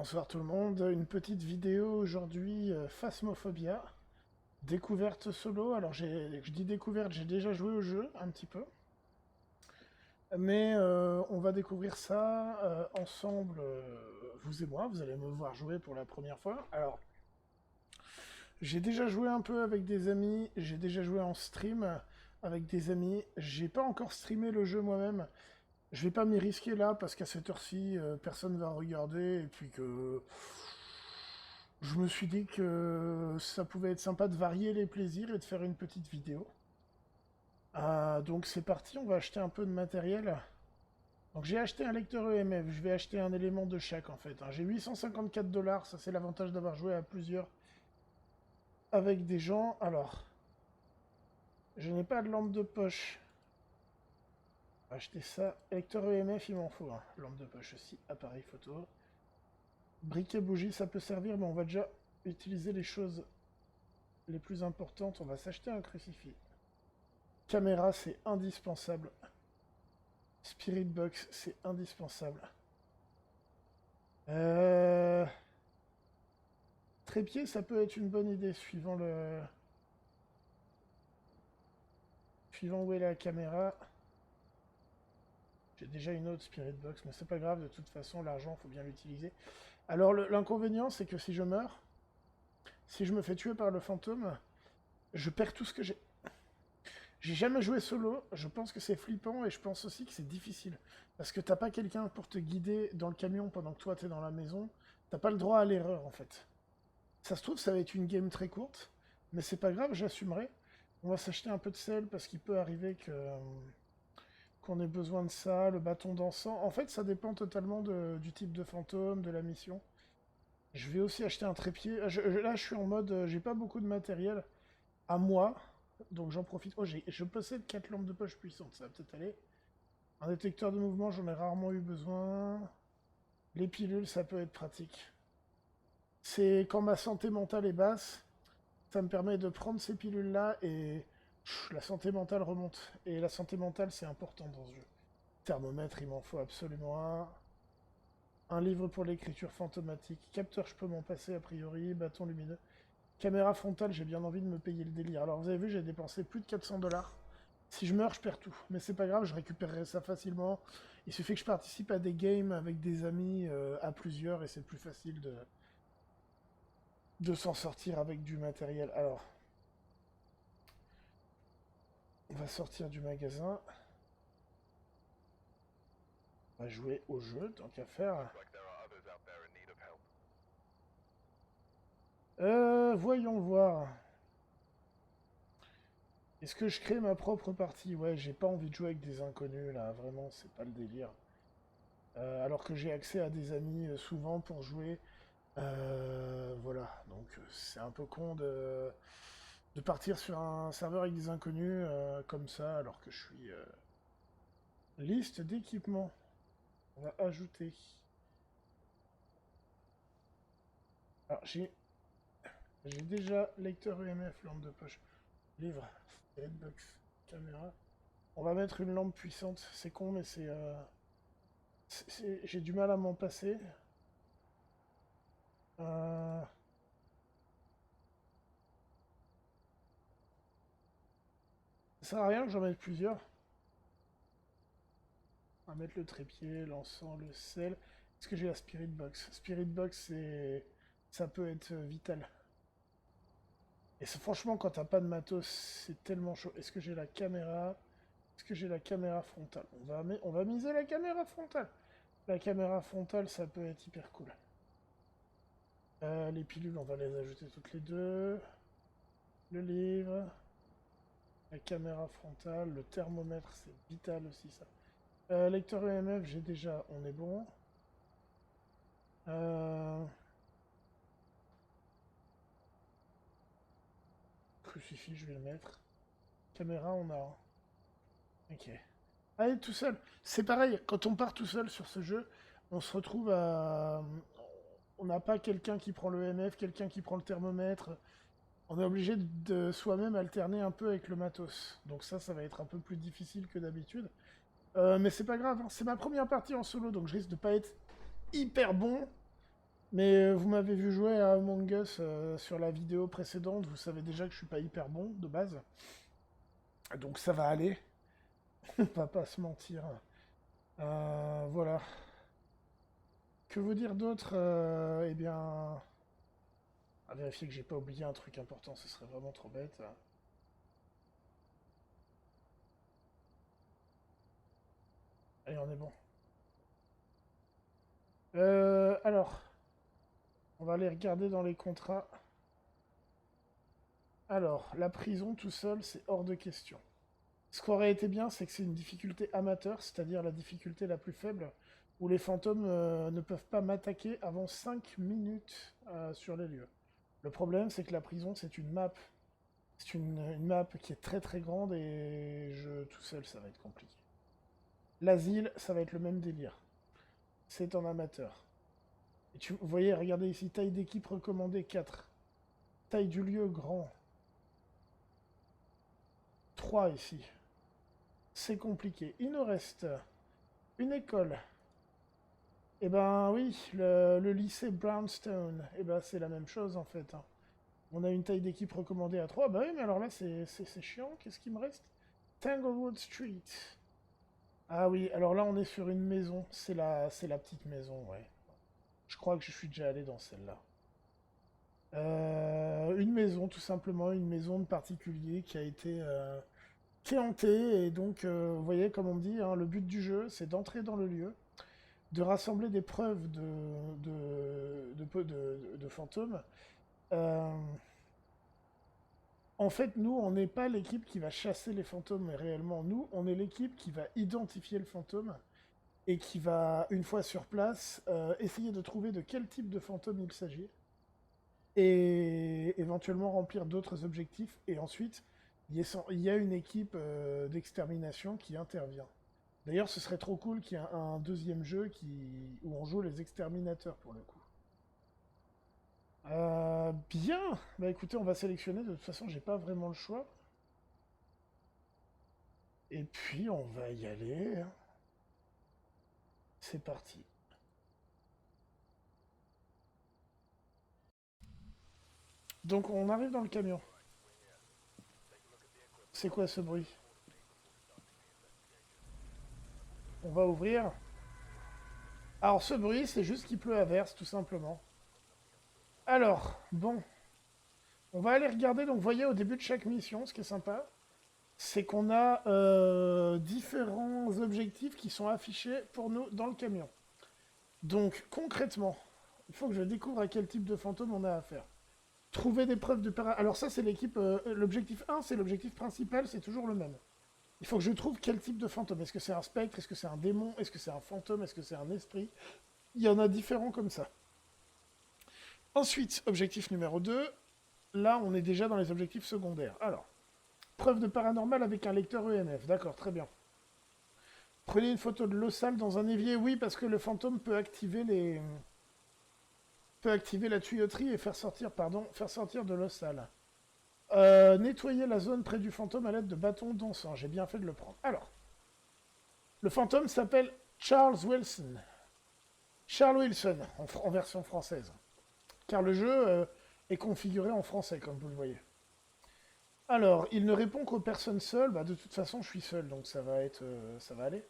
Bonsoir tout le monde, une petite vidéo aujourd'hui, Phasmophobia, découverte solo. Alors je dis découverte, j'ai déjà joué au jeu un petit peu, mais on va découvrir ça ensemble, vous et moi, vous allez me voir jouer pour la première fois. Alors, j'ai déjà joué un peu avec des amis, j'ai déjà joué en stream avec des amis, j'ai pas encore streamé le jeu moi-même. Je vais pas m'y risquer là parce qu'à cette heure-ci, personne va regarder et puis que je me suis dit que ça pouvait être sympa de varier les plaisirs et de faire une petite vidéo. Donc c'est parti, on va acheter un peu de matériel. Donc j'ai acheté un lecteur EMF, je vais acheter un élément de chaque en fait, hein. J'ai 854 dollars, ça c'est l'avantage d'avoir joué à plusieurs avec des gens. Alors, je n'ai pas de lampe de poche. Acheter ça. Lecteur EMF, il m'en faut un. Lampe de poche aussi, appareil photo. Briquet bougie, ça peut servir, mais on va déjà utiliser les choses les plus importantes. On va s'acheter un crucifix. Caméra, c'est indispensable. Spirit box, c'est indispensable. Euh... Trépied, ça peut être une bonne idée, suivant le... Suivant où est la caméra. J'ai déjà une autre Spirit box, mais c'est pas grave, de toute façon, l'argent, faut bien l'utiliser. Alors, l'inconvénient, c'est que si je meurs, si je me fais tuer par le fantôme, je perds tout ce que j'ai. J'ai jamais joué solo, je pense que c'est flippant et je pense aussi que c'est difficile. Parce que t'as pas quelqu'un pour te guider dans le camion pendant que toi t'es dans la maison. T'as pas le droit à l'erreur en fait. Ça se trouve, ça va être une game très courte, mais c'est pas grave, j'assumerai. On va s'acheter un peu de sel parce qu'il peut arriver que qu'on ait besoin de ça, le bâton d'encens. En fait, ça dépend totalement du type de fantôme, de la mission. Je vais aussi acheter un trépied. Là, je suis en mode, j'ai pas beaucoup de matériel à moi, donc j'en profite. Oh, je possède 4 lampes de poche puissantes, ça va peut-être aller. Un détecteur de mouvement, j'en ai rarement eu besoin. Les pilules, ça peut être pratique. C'est quand ma santé mentale est basse, ça me permet de prendre ces pilules-là et la santé mentale remonte. Et la santé mentale, c'est important dans ce jeu. Thermomètre, il m'en faut absolument un. Un livre pour l'écriture fantomatique. Capteur, je peux m'en passer a priori. Bâton lumineux. Caméra frontale, j'ai bien envie de me payer le délire. Alors vous avez vu, j'ai dépensé plus de 400 dollars. Si je meurs, je perds tout. Mais c'est pas grave, je récupérerai ça facilement. Il suffit que je participe à des games avec des amis à plusieurs et c'est plus facile de s'en sortir avec du matériel. Alors, on va sortir du magasin. On va jouer au jeu, tant qu'à faire. Voyons voir. Est-ce que je crée ma propre partie? Ouais, j'ai pas envie de jouer avec des inconnus, là. Vraiment, c'est pas le délire. Alors que j'ai accès à des amis souvent pour jouer. Voilà, donc c'est un peu con de partir sur un serveur avec des inconnus comme ça, alors que je suis... Liste d'équipements. On va ajouter. Alors j'ai déjà lecteur EMF, lampe de poche, livre, box, caméra. On va mettre une lampe puissante. C'est con, mais j'ai du mal à m'en passer. Euh, Ça sert à rien que j'en mette plusieurs. On va mettre le trépied, l'encens, le sel. Est-ce que j'ai la Spirit Box? Spirit Box, ça peut être vital. Et franchement, quand t'as pas de matos, c'est tellement chaud. Est-ce que j'ai la caméra? Est-ce que j'ai la caméra frontale? On va miser la caméra frontale. La caméra frontale, ça peut être hyper cool. Les pilules, on va les ajouter toutes les deux. Le livre. La caméra frontale. Le thermomètre, c'est vital aussi, ça. Lecteur EMF, j'ai déjà. On est bon. Euh... Crucifix, je vais le mettre. Caméra, on a un. Ok. Allez, tout seul. C'est pareil, quand on part tout seul sur ce jeu, on se retrouve à... On n'a pas quelqu'un qui prend le MF, quelqu'un qui prend le thermomètre. On est obligé de soi-même alterner un peu avec le matos. Donc ça va être un peu plus difficile que d'habitude. Mais c'est pas grave, hein. C'est ma première partie en solo, donc je risque de pas être hyper bon. Mais vous m'avez vu jouer à Among Us sur la vidéo précédente, vous savez déjà que je suis pas hyper bon de base. Donc ça va aller, on va pas se mentir. Voilà. Que vous dire d'autre Eh bien... À vérifier que j'ai pas oublié un truc important, ce serait vraiment trop bête. Allez, on est bon. Alors, on va aller regarder dans les contrats. Alors, la prison tout seul, c'est hors de question. Ce qui aurait été bien, c'est que c'est une difficulté amateur, c'est-à-dire la difficulté la plus faible, où les fantômes ne peuvent pas m'attaquer avant 5 minutes sur les lieux. Le problème, c'est que la prison, c'est une map. C'est une map qui est très très grande et tout seul, ça va être compliqué. L'asile, ça va être le même délire. C'est en amateur. Et vous voyez, regardez ici, taille d'équipe recommandée 4. Taille du lieu grand. 3 ici. C'est compliqué. Il nous reste une école. Eh ben oui, le lycée Brownstone. Eh ben c'est la même chose en fait, hein. On a une taille d'équipe recommandée à 3. Bah oui, mais alors là c'est chiant. Qu'est-ce qui me reste? Tanglewood Street. Ah oui, alors là on est sur une maison. C'est la petite maison, ouais. Je crois que je suis déjà allé dans celle-là. Une maison, tout simplement, une maison de particulier qui est hantée. Et donc, vous voyez, comme on me dit, hein, le but du jeu, c'est d'entrer dans le lieu, de rassembler des preuves de fantômes. Euh, En fait, nous, on n'est pas l'équipe qui va chasser les fantômes, mais réellement, nous, on est l'équipe qui va identifier le fantôme et qui va, une fois sur place, essayer de trouver de quel type de fantôme il s'agit et éventuellement remplir d'autres objectifs. Et ensuite, il y a une équipe d'extermination qui intervient. D'ailleurs, ce serait trop cool qu'il y ait un deuxième jeu où on joue les exterminateurs pour le coup. Bien. Bah écoutez, on va sélectionner. De toute façon, j'ai pas vraiment le choix. Et puis, on va y aller, hein. C'est parti. Donc, on arrive dans le camion. C'est quoi ce bruit? On va ouvrir. Alors, ce bruit, c'est juste qu'il pleut à verse, tout simplement. Alors, bon. On va aller regarder. Donc, vous voyez, au début de chaque mission, ce qui est sympa, c'est qu'on a différents objectifs qui sont affichés pour nous dans le camion. Donc, concrètement, il faut que je découvre à quel type de fantôme on a affaire. Trouver des preuves de Alors ça, c'est l'équipe... l'objectif 1, c'est l'objectif principal, c'est toujours le même. Il faut que je trouve quel type de fantôme. Est-ce que c'est un spectre? Est-ce que c'est un démon? Est-ce que c'est un fantôme? Est-ce que c'est un esprit? Il y en a différents comme ça. Ensuite, objectif numéro 2. Là, on est déjà dans les objectifs secondaires. Alors, preuve de paranormal avec un lecteur ENF. D'accord, très bien. Prenez une photo de l'eau sale dans un évier. Oui, parce que le fantôme peut activer la tuyauterie et faire sortir de l'eau sale. Nettoyer la zone près du fantôme à l'aide de bâtons d'encens. J'ai bien fait de le prendre. Alors, le fantôme s'appelle Charles Wilson. Charles Wilson, en version française. Car le jeu est configuré en français, comme vous le voyez. Alors, il ne répond qu'aux personnes seules. Bah, de toute façon, je suis seul, donc ça va aller.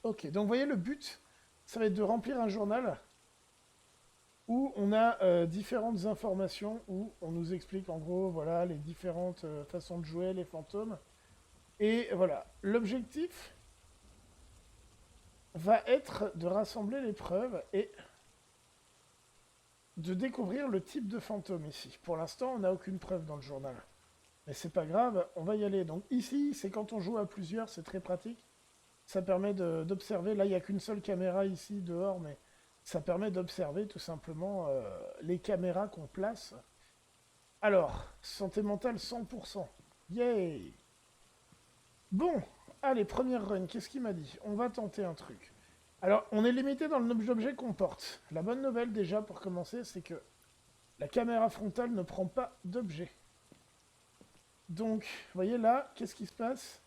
Ok, donc vous voyez, le but, ça va être de remplir un journal où on a différentes informations, où on nous explique en gros, voilà, les différentes façons de jouer les fantômes. Et voilà, l'objectif va être de rassembler les preuves et de découvrir le type de fantôme ici. Pour l'instant, on n'a aucune preuve dans le journal. Mais c'est pas grave, on va y aller. Donc ici, c'est quand on joue à plusieurs, c'est très pratique. Ça permet d'observer. Là, il n'y a qu'une seule caméra ici, dehors, mais ça permet d'observer tout simplement les caméras qu'on place. Alors, santé mentale 100%. Yay! Bon, allez, première run, qu'est-ce qu'il m'a dit? On va tenter un truc. Alors, on est limité dans le nombre d'objets qu'on porte. La bonne nouvelle, déjà, pour commencer, c'est que la caméra frontale ne prend pas d'objets. Donc, vous voyez là, qu'est-ce qui se passe?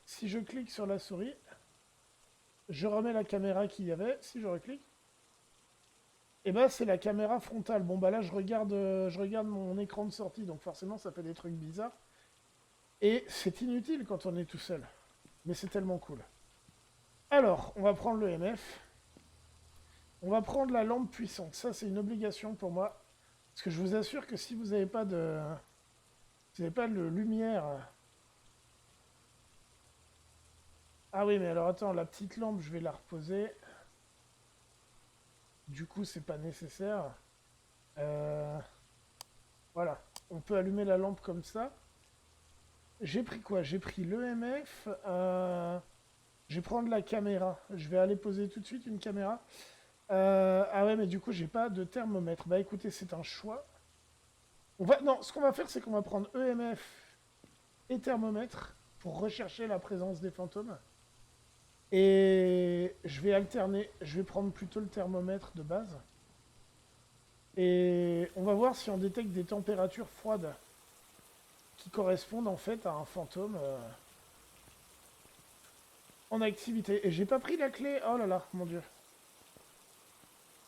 Si je clique sur la souris, je remets la caméra qu'il y avait. Si je reclique, Et bah c'est la caméra frontale. Bon bah là je regarde mon écran de sortie, donc forcément ça fait des trucs bizarres. Et c'est inutile quand on est tout seul. Mais c'est tellement cool. Alors, on va prendre le MF. On va prendre la lampe puissante. Ça c'est une obligation pour moi. Parce que je vous assure que si vous n'avez pas de. Vous n'avez pas de lumière. Ah oui mais alors attends, la petite lampe je vais la reposer. Du coup c'est pas nécessaire. Euh, Voilà. On peut allumer la lampe comme ça. J'ai pris quoi? J'ai pris l'EMF. Je vais prendre la caméra. Je vais aller poser tout de suite une caméra. Ah ouais, mais du coup, j'ai pas de thermomètre. Bah écoutez, c'est un choix. Non, ce qu'on va faire, c'est qu'on va prendre EMF et thermomètre pour rechercher la présence des fantômes. Et je vais alterner. Je vais prendre plutôt le thermomètre de base. Et on va voir si on détecte des températures froides qui correspondent en fait à un fantôme en activité. Et j'ai pas pris la clé. Oh là là, mon dieu.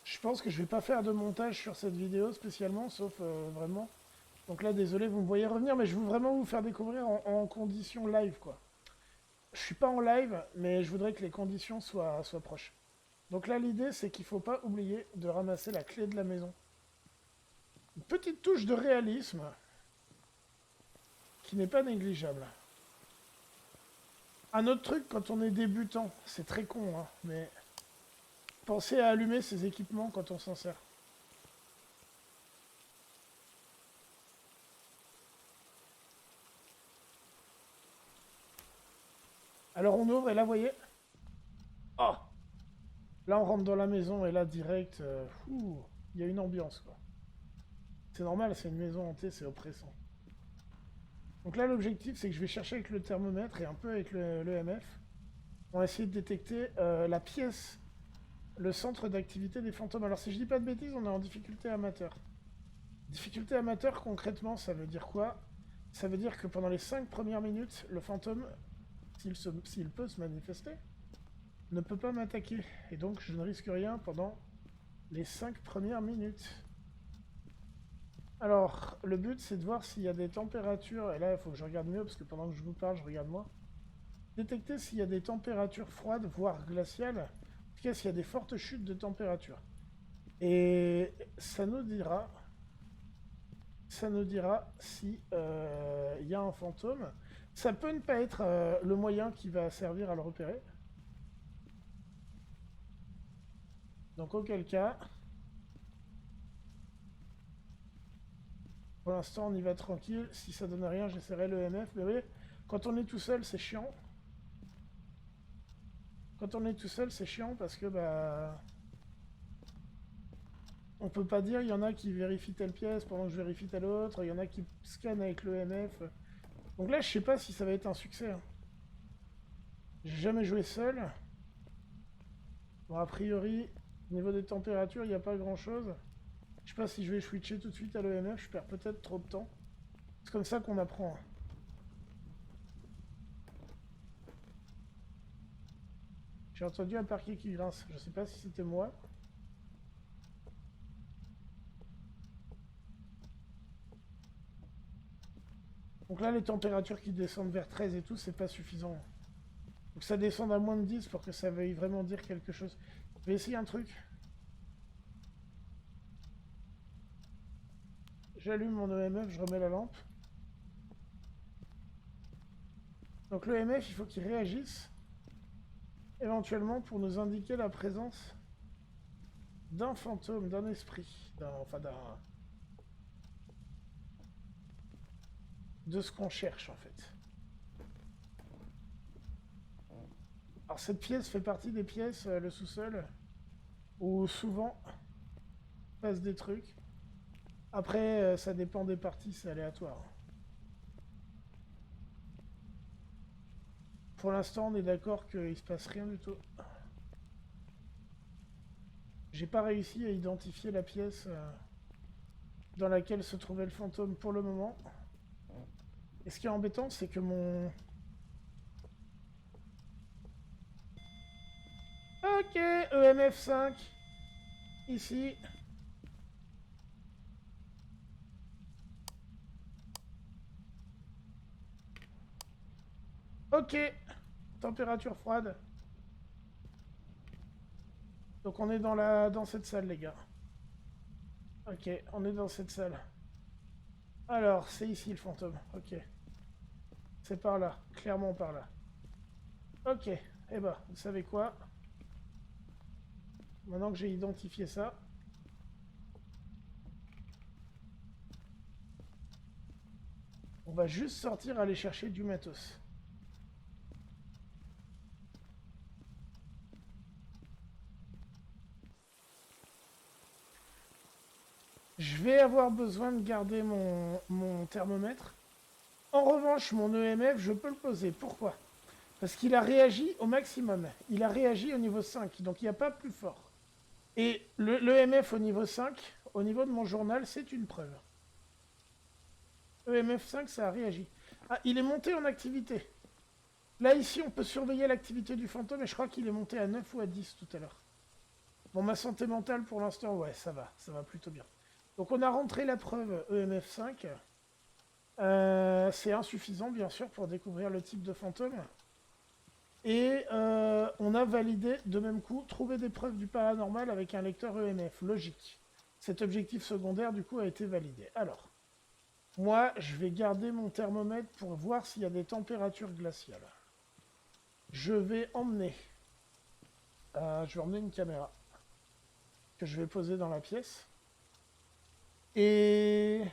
Je pense que je vais pas faire de montage sur cette vidéo spécialement, sauf vraiment. Donc là, désolé, vous me voyez revenir, mais je veux vraiment vous faire découvrir en conditions live, quoi. Je suis pas en live, mais je voudrais que les conditions soient proches. Donc là, l'idée, c'est qu'il faut pas oublier de ramasser la clé de la maison. Une petite touche de réalisme qui n'est pas négligeable. Un autre truc, quand on est débutant, c'est très con, hein, mais pensez à allumer ces équipements quand on s'en sert. Alors on ouvre et là, vous voyez. Oh! Là, on rentre dans la maison et là, direct, il y a une ambiance, quoi. C'est normal, c'est une maison hantée, c'est oppressant. Donc là, l'objectif, c'est que je vais chercher avec le thermomètre et un peu avec le MF. On va essayer de détecter la pièce, le centre d'activité des fantômes. Alors, si je dis pas de bêtises, on est en difficulté amateur. Difficulté amateur, concrètement, ça veut dire quoi? Ça veut dire que pendant les 5 premières minutes, le fantôme, s'il peut se manifester, ne peut pas m'attaquer. Et donc, je ne risque rien pendant les 5 premières minutes. Alors, le but, c'est de voir s'il y a des températures, et là, il faut que je regarde mieux, parce que pendant que je vous parle, je regarde moi. Détecter s'il y a des températures froides, voire glaciales, en tout cas, s'il y a des fortes chutes de température. Et ça nous dira si il y a un fantôme. Ça peut ne pas être le moyen qui va servir à le repérer. Donc, auquel cas, pour l'instant, on y va tranquille. Si ça donne rien, j'essaierai le MF. Mais oui, quand on est tout seul, c'est chiant. Quand on est tout seul, c'est chiant parce que bah on peut pas dire il y en a qui vérifient telle pièce pendant que je vérifie telle autre, il y en a qui scannent avec le MF. Donc là, je sais pas si ça va être un succès, hein. J'ai jamais joué seul. Bon, a priori, au niveau des températures, il n'y a pas grand chose. Je sais pas si je vais switcher tout de suite à l'EMF, je perds peut-être trop de temps. C'est comme ça qu'on apprend, hein. J'ai entendu un parquet qui grince, je sais pas si c'était moi. Donc là, les températures qui descendent vers 13 et tout, c'est pas suffisant. Faut que ça descende à moins de 10 pour que ça veuille vraiment dire quelque chose. Je vais essayer un truc. J'allume mon EMF, je remets la lampe. Donc le EMF, il faut qu'il réagisse, éventuellement pour nous indiquer la présence d'un fantôme, d'un esprit, de ce qu'on cherche en fait. Alors cette pièce fait partie des pièces, le sous-sol, où souvent passe des trucs. Après, ça dépend des parties, c'est aléatoire. Pour l'instant, on est d'accord qu'il se passe rien du tout. J'ai pas réussi à identifier la pièce dans laquelle se trouvait le fantôme pour le moment. Et ce qui est embêtant, c'est que mon... Ok, EMF5. Ici. Ok. Température froide. Donc on est dans cette salle, les gars. Ok, on est dans cette salle. Alors, c'est ici le fantôme. Ok. C'est par là. Clairement par là. Ok. Eh ben, vous savez quoi? Maintenant que j'ai identifié ça, on va juste sortir aller chercher du matos. Je vais avoir besoin de garder mon thermomètre. En revanche, mon EMF, je peux le poser. Pourquoi? Parce qu'il a réagi au maximum. Il a réagi au niveau 5, donc il n'y a pas plus fort. Et l'EMF au niveau 5, au niveau de mon journal, c'est une preuve. EMF 5, ça a réagi. Ah, il est monté en activité. Là, ici, on peut surveiller l'activité du fantôme, et je crois qu'il est monté à 9 ou à 10 tout à l'heure. Bon, ma santé mentale, pour l'instant, ouais, ça va plutôt bien. Donc, on a rentré la preuve EMF 5. C'est insuffisant, bien sûr, pour découvrir le type de fantôme. Et on a validé, de même coup, trouver des preuves du paranormal avec un lecteur EMF. Logique. Cet objectif secondaire, du coup, a été validé. Alors, moi, je vais garder mon thermomètre pour voir s'il y a des températures glaciales. Je vais emmener une caméra que je vais poser dans la pièce. Et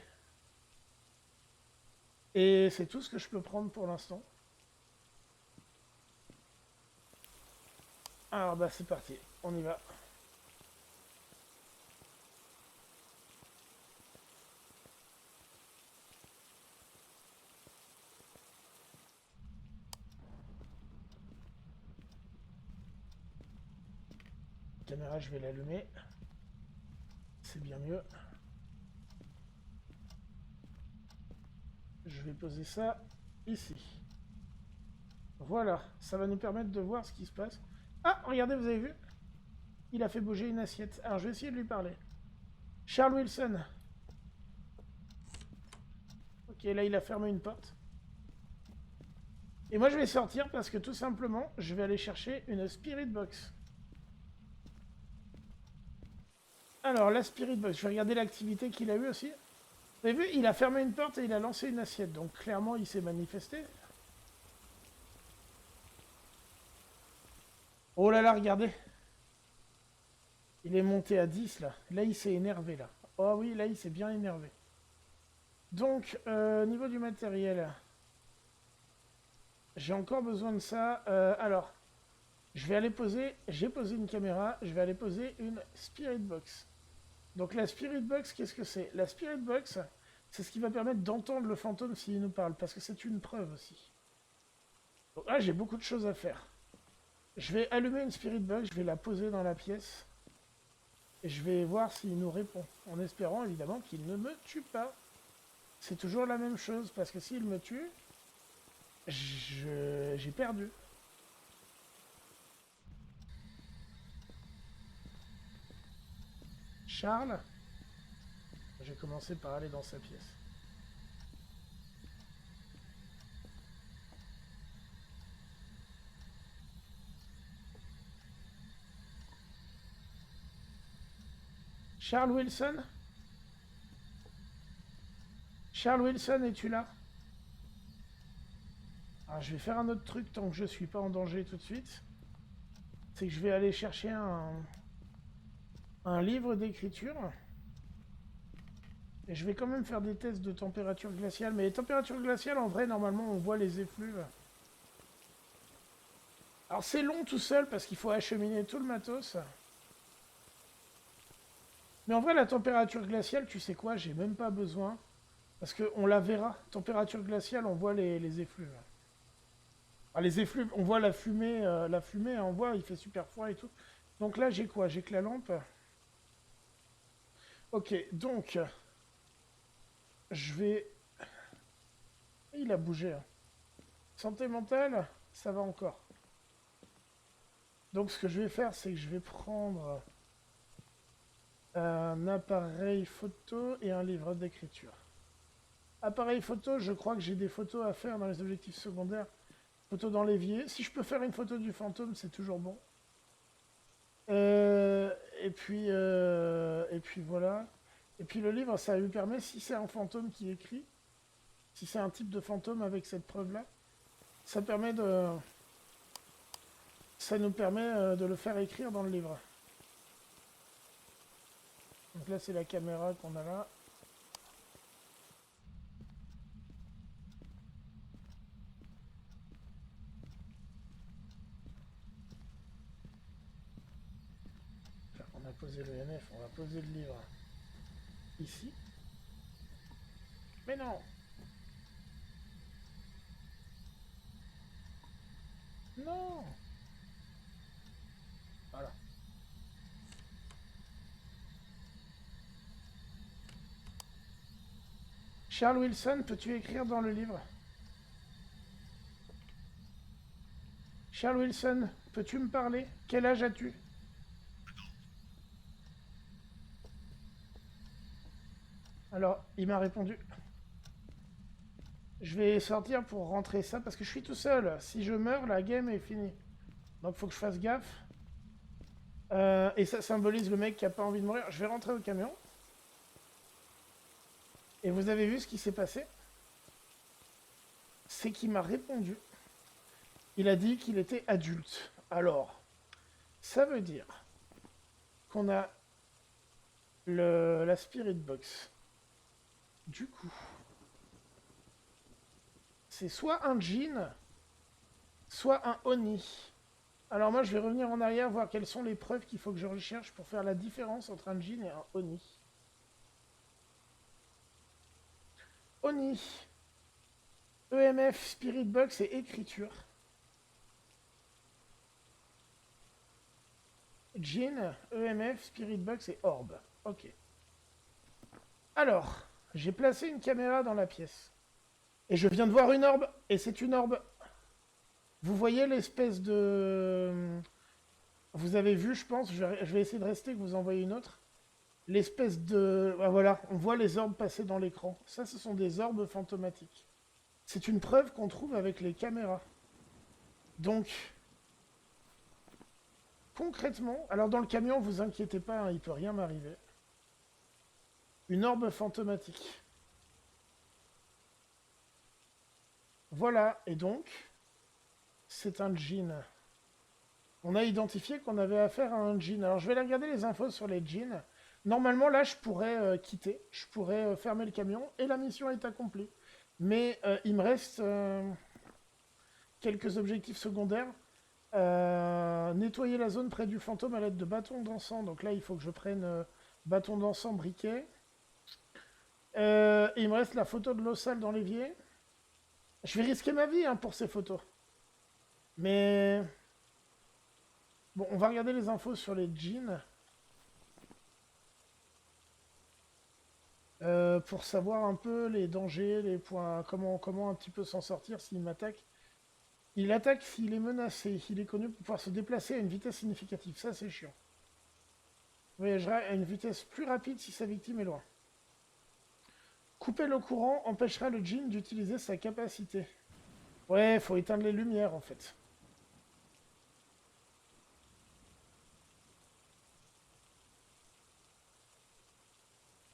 c'est tout ce que je peux prendre pour l'instant. Alors bah c'est parti, on y va. La caméra, je vais l'allumer. C'est bien mieux. Je vais poser ça ici. Voilà, ça va nous permettre de voir ce qui se passe. Ah, regardez, vous avez vu? Il a fait bouger une assiette. Alors, je vais essayer de lui parler. Charles Wilson. Ok, là, il a fermé une porte. Et moi, je vais sortir parce que, tout simplement, je vais aller chercher une Spirit Box. Alors, la Spirit Box, je vais regarder l'activité qu'il a eue aussi. Vous avez vu? Il a fermé une porte et il a lancé une assiette. Donc, clairement, il s'est manifesté. Oh là là, regardez. Il est monté à 10 là. Là, il s'est énervé là. Oh oui, là, il s'est bien énervé. Donc, niveau du matériel, j'ai encore besoin de ça. Alors, je vais aller poser... J'ai posé une caméra. Je vais aller poser une Spirit Box. Donc, la Spirit Box, qu'est-ce que c'est? La Spirit Box, c'est ce qui va permettre d'entendre le fantôme s'il nous parle. Parce que c'est une preuve aussi. Donc là, j'ai beaucoup de choses à faire. Je vais allumer une Spirit Box. Je vais la poser dans la pièce. Et je vais voir s'il nous répond. En espérant, évidemment, qu'il ne me tue pas. C'est toujours la même chose, parce que s'il me tue, j'ai perdu. Charles, je vais commencer par aller dans sa pièce. Charles Wilson? Charles Wilson, es-tu là? Alors, je vais faire un autre truc tant que je suis pas en danger tout de suite. C'est que je vais aller chercher un livre d'écriture. Et je vais quand même faire des tests de température glaciale. Mais les températures glaciales, en vrai, normalement, on voit les effluves. Alors, c'est long tout seul parce qu'il faut acheminer tout le matos. Mais en vrai, la température glaciale, tu sais quoi, j'ai même pas besoin. Parce qu'on la verra. Température glaciale, on voit les effluves. Ah, les effluves, on voit la fumée, on voit, il fait super froid et tout. Donc là, j'ai quoi? J'ai que la lampe. Ok, donc, je vais... Il a bougé. Hein. Santé mentale, ça va encore. Donc ce que je vais faire, c'est que je vais prendre un appareil photo et un livre d'écriture. Appareil photo, je crois que j'ai des photos à faire dans les objectifs secondaires. Photo dans l'évier. Si je peux faire une photo du fantôme, c'est toujours bon. Et puis voilà. Et puis le livre, ça lui permet, si c'est un fantôme qui écrit, si c'est un type de fantôme avec cette preuve-là, ça permet de... Ça nous permet de le faire écrire dans le livre. Donc là, c'est la caméra qu'on a là. Enfin, on a posé le NF, on va poser le livre ici. Mais non! Non! Voilà. Charles Wilson, peux-tu écrire dans le livre? Charles Wilson, peux-tu me parler? Quel âge as-tu? Alors, il m'a répondu. Je vais sortir pour rentrer ça parce que je suis tout seul. Si je meurs, la game est finie. Donc faut que je fasse gaffe. Et ça symbolise le mec qui a pas envie de mourir. Je vais rentrer au camion. Et vous avez vu ce qui s'est passé? C'est qu'il m'a répondu. Il a dit qu'il était adulte. Alors, ça veut dire qu'on a la Spirit Box. Du coup, c'est soit un Djinn, soit un Oni. Alors moi, je vais revenir en arrière, voir quelles sont les preuves qu'il faut que je recherche pour faire la différence entre un Djinn et un Oni. Oni. EMF, Spirit Box et écriture. Djinn, EMF, Spirit Box et Orbe. Ok. Alors, j'ai placé une caméra dans la pièce. Et je viens de voir une orbe, et c'est une orbe. Vous voyez l'espèce de... Vous avez vu, je pense, je vais essayer de rester, que vous envoyez une autre. L'espèce de... Ah, voilà, on voit les orbes passer dans l'écran. Ça, ce sont des orbes fantomatiques. C'est une preuve qu'on trouve avec les caméras. Donc, concrètement... Alors, dans le camion, vous inquiétez pas, hein, il peut rien m'arriver. Une orbe fantomatique. Voilà, et donc, c'est un djinn. On a identifié qu'on avait affaire à un djinn. Alors je vais aller regarder les infos sur les djinns. Normalement, là, je pourrais quitter. Je pourrais fermer le camion et la mission est accomplie. Mais il me reste quelques objectifs secondaires. Nettoyer la zone près du fantôme à l'aide de bâtons d'encens. Donc là, il faut que je prenne bâton d'encens, briquet. Et il me reste la photo de l'eau sale dans l'évier. Je vais risquer ma vie hein, pour ces photos. Mais... Bon, on va regarder les infos sur les djinns. Pour savoir un peu les dangers, les points, comment un petit peu s'en sortir s'il m'attaque. Il attaque s'il est menacé. Il est connu pour pouvoir se déplacer à une vitesse significative. Ça, c'est chiant. Voyagera à une vitesse plus rapide si sa victime est loin. Couper le courant empêchera le djinn d'utiliser sa capacité. Ouais, faut éteindre les lumières, en fait.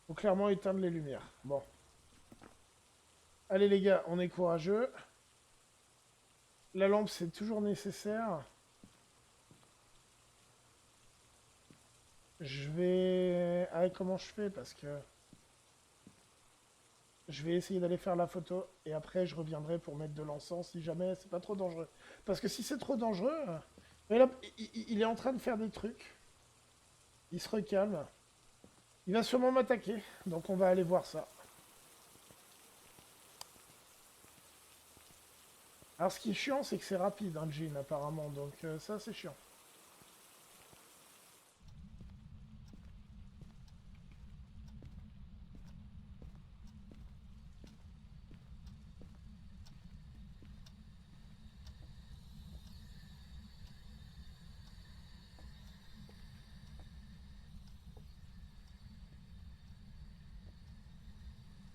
Faut clairement éteindre les lumières. Bon. Allez les gars, on est courageux. La lampe, c'est toujours nécessaire. Je vais... Ah, comment je fais? Parce que... Je vais essayer d'aller faire la photo. Et après, je reviendrai pour mettre de l'encens si jamais c'est pas trop dangereux. Parce que si c'est trop dangereux... Mais là, il est en train de faire des trucs. Il se recalme. Il va sûrement m'attaquer. Donc on va aller voir ça. Alors ce qui est chiant, c'est que c'est rapide, un djinn apparemment. Donc ça, c'est chiant.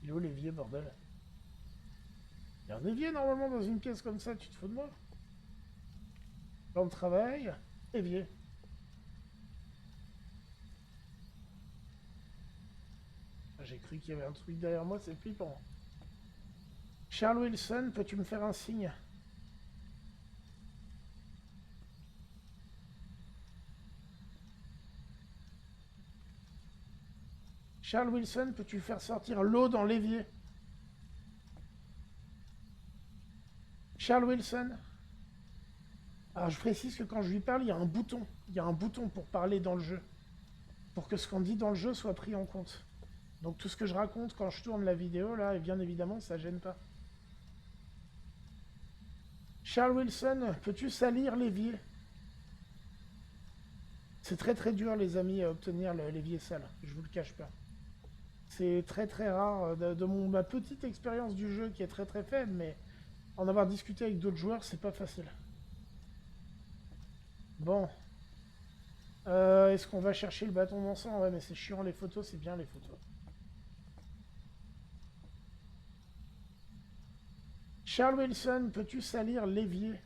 Il est où l'évier, bordel? Il y a un évier normalement dans une pièce comme ça, tu te fous de moi? Plan de travail, évier. J'ai cru qu'il y avait un truc derrière moi, c'est flippant. Charles Wilson, peux-tu me faire un signe? Charles Wilson, peux-tu faire sortir l'eau dans l'évier? Charles Wilson? Alors je précise que quand je lui parle, il y a un bouton. Il y a un bouton pour parler dans le jeu. Pour que ce qu'on dit dans le jeu soit pris en compte. Donc tout ce que je raconte quand je tourne la vidéo, là, et bien évidemment, ça gêne pas. Charles Wilson, peux-tu salir l'évier? C'est très très dur, les amis, à obtenir l'évier sale. Je vous le cache pas. C'est très très rare. Ma petite expérience du jeu qui est très très faible, mais en avoir discuté avec d'autres joueurs, c'est pas facile. Bon. Est-ce qu'on va chercher le bâton d'encens? Ouais, mais c'est chiant les photos, c'est bien les photos. Charles Wilson, peux-tu salir l'évier?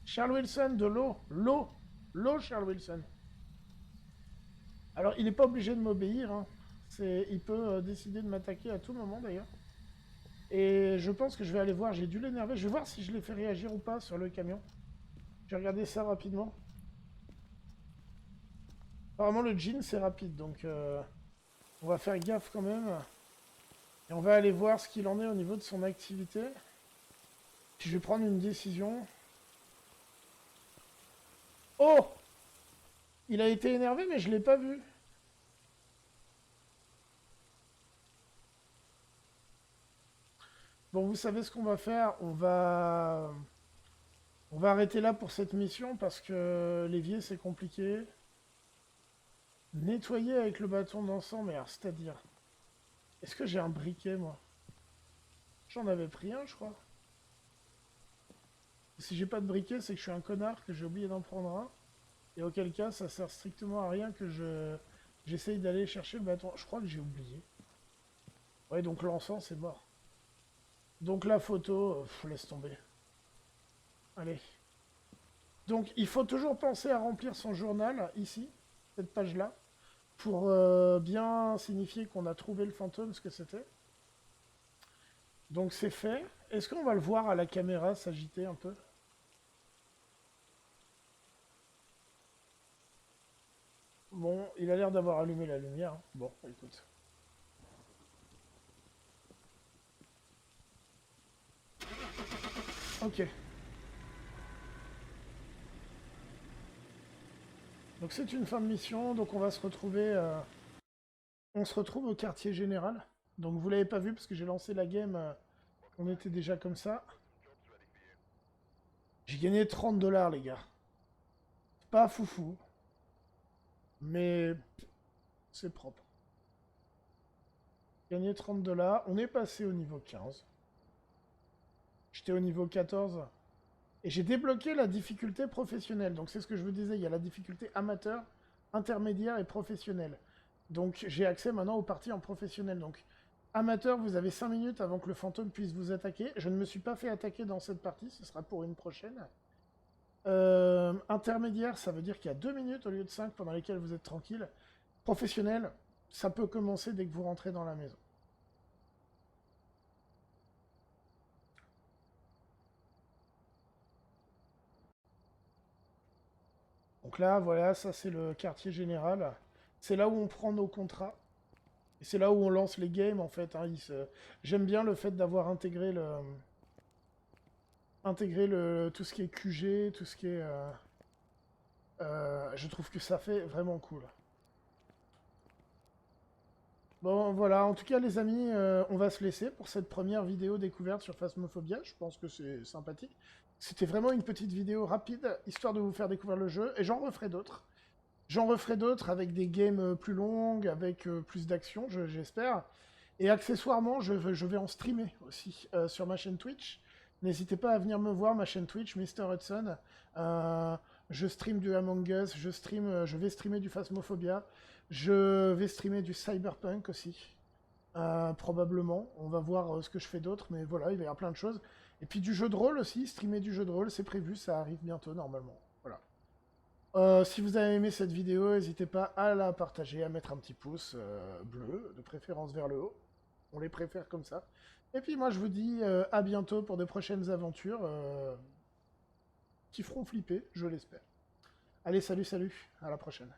Charles Wilson, de l'eau. L'eau. L'eau, Charles Wilson. Alors, il n'est pas obligé de m'obéir. Hein. Il peut décider de m'attaquer à tout moment, d'ailleurs. Et je pense que je vais aller voir. J'ai dû l'énerver. Je vais voir si je l'ai fait réagir ou pas sur le camion. Je vais regarder ça rapidement. Apparemment, le jean, c'est rapide. Donc, on va faire gaffe quand même. Et on va aller voir ce qu'il en est au niveau de son activité. Puis je vais prendre une décision. Oh! Il a été énervé, mais je l'ai pas vu. Bon, vous savez ce qu'on va faire. On va arrêter là pour cette mission parce que l'évier, c'est compliqué. Nettoyer avec le bâton d'encens, mais alors, c'est-à-dire... Est-ce que j'ai un briquet, moi? J'en avais pris un, je crois. Si j'ai pas de briquet, c'est que je suis un connard, que j'ai oublié d'en prendre un. Et auquel cas, ça sert strictement à rien que j'essaye d'aller chercher le bâton. Je crois que j'ai oublié. Ouais, donc l'encens, c'est mort. Donc la photo, laisse tomber. Allez. Donc il faut toujours penser à remplir son journal, ici, cette page-là, pour bien signifier qu'on a trouvé le fantôme, ce que c'était. Donc c'est fait. Est-ce qu'on va le voir à la caméra s'agiter un peu? Bon, il a l'air d'avoir allumé la lumière. Hein. Bon, écoute. Ok. Donc c'est une fin de mission, donc on va se retrouver... On se retrouve au quartier général. Donc vous l'avez pas vu parce que j'ai lancé la game, on était déjà comme ça. J'ai gagné 30 $, les gars. Pas foufou, mais c'est propre. Gagné 30 $. On est passé au niveau 15. J'étais au niveau 14. Et j'ai débloqué la difficulté professionnelle. Donc c'est ce que je vous disais, il y a la difficulté amateur, intermédiaire et professionnelle. Donc j'ai accès maintenant aux parties en professionnel. Donc amateur, vous avez 5 minutes avant que le fantôme puisse vous attaquer. Je ne me suis pas fait attaquer dans cette partie, ce sera pour une prochaine. Intermédiaire, ça veut dire qu'il y a 2 minutes au lieu de 5 pendant lesquelles vous êtes tranquille. Professionnel, ça peut commencer dès que vous rentrez dans la maison. Donc là, voilà, ça c'est le quartier général. C'est là où on prend nos contrats. Et c'est là où on lance les games en fait. Hein. J'aime bien le fait d'avoir intégré tout ce qui est QG, tout ce qui est... je trouve que ça fait vraiment cool. Bon, voilà, en tout cas, les amis, on va se laisser pour cette première vidéo découverte sur Phasmophobia. Je pense que c'est sympathique. C'était vraiment une petite vidéo rapide, histoire de vous faire découvrir le jeu, et j'en referai d'autres. J'en referai d'autres avec des games plus longues, avec plus d'action, j'espère. Et accessoirement, je vais en streamer aussi sur ma chaîne Twitch. N'hésitez pas à venir me voir, ma chaîne Twitch, Mr. Hudson. Je stream du Among Us, je vais streamer du Phasmophobia, je vais streamer du Cyberpunk aussi. Probablement. On va voir ce que je fais d'autre, mais voilà, il va y avoir plein de choses. Et puis du jeu de rôle aussi, streamer du jeu de rôle, c'est prévu, ça arrive bientôt normalement. Voilà. Si vous avez aimé cette vidéo, n'hésitez pas à la partager, à mettre un petit pouce bleu, de préférence vers le haut. On les préfère comme ça. Et puis moi je vous dis à bientôt pour de prochaines aventures qui feront flipper, je l'espère. Allez, salut, salut, à la prochaine.